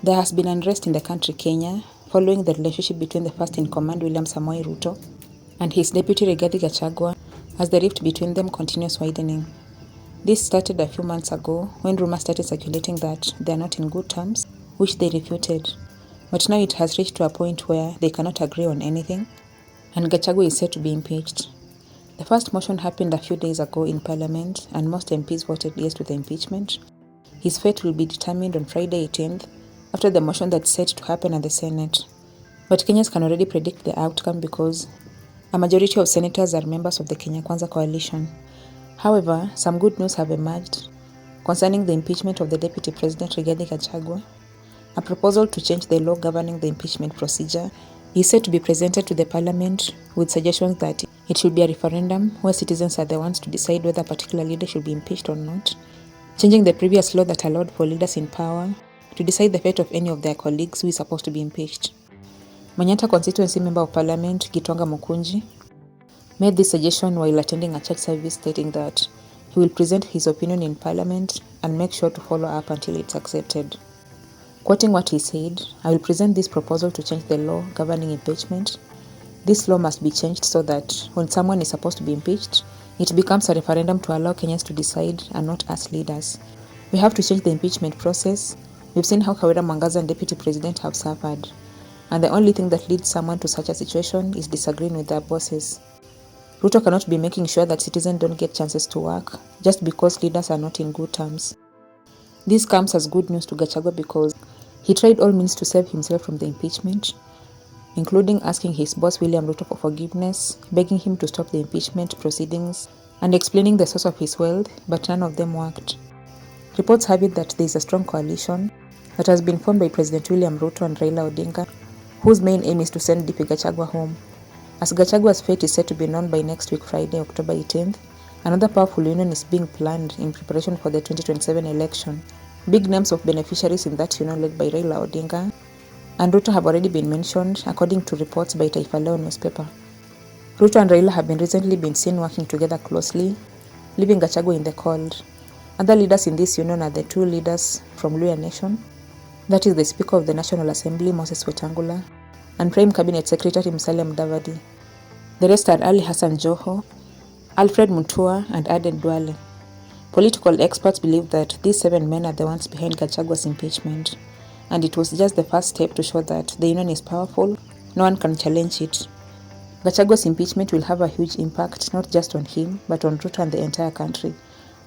There has been unrest in the country Kenya following the relationship between the first-in-command William Samoei Ruto and his deputy Rigathi Gachagua as the rift between them continues widening. This started a few months ago when rumors started circulating that they are not in good terms, which they refuted. But now it has reached to a point where they cannot agree on anything, and Gachagua is set to be impeached. The first motion happened a few days ago in Parliament, and most MPs voted yes to the impeachment. His fate will be determined on Friday 18th, after the motion that's set to happen at the Senate. But Kenyans can already predict the outcome because a majority of senators are members of the Kenya Kwanza coalition. However, some good news have emerged concerning the impeachment of the Deputy President Rigathi Gachagua. A proposal to change the law governing the impeachment procedure is set to be presented to the Parliament with suggestions that it should be a referendum where citizens are the ones to decide whether a particular leader should be impeached or not, changing the previous law that allowed for leaders in power to decide the fate of any of their colleagues who is supposed to be impeached. Manyata constituency member of Parliament Gitonga Mukunji made this suggestion while attending a church service, stating that he will present his opinion in Parliament and make sure to follow up until it's accepted. Quoting what he said, "I will present this proposal to change the law governing impeachment. This law must be changed so that when someone is supposed to be impeached, it becomes a referendum to allow Kenyans to decide and not us leaders. We have to change the impeachment process. We've seen how Kawira Mwangaza and Deputy President have suffered, and the only thing that leads someone to such a situation is disagreeing with their bosses. Ruto cannot be making sure that citizens don't get chances to work just because leaders are not in good terms." This comes as good news to Gachagua because he tried all means to save himself from the impeachment, including asking his boss William Ruto for forgiveness, begging him to stop the impeachment proceedings, and explaining the source of his wealth, but none of them worked. Reports have it that there is a strong coalition that has been formed by President William Ruto and Raila Odinga, whose main aim is to send DP Gachagua home. As Gachagua's fate is set to be known by next week Friday, October 18th, another powerful union is being planned in preparation for the 2027 election. Big names of beneficiaries in that union led by Raila Odinga and Ruto have already been mentioned, according to reports by Taifa Leo newspaper. Ruto and Raila have recently been seen working together closely, leaving Gachagua in the cold. Other leaders in this union are the two leaders from Luhya Nation, that is the Speaker of the National Assembly, Moses Wetangula, and Prime Cabinet Secretary Musalia Mudavadi. The rest are Ali Hassan Joho, Alfred Mutua, and Aden Duale. Political experts believe that these 7 men are the ones behind Gachagua's impeachment, and it was just the first step to show that the union is powerful, no one can challenge it. Gachagua's impeachment will have a huge impact not just on him, but on Ruto and the entire country.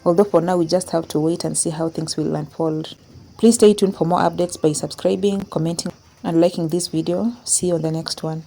Although for now we just have to wait and see how things will unfold. Please stay tuned for more updates by subscribing, commenting, and liking this video. See you on the next one.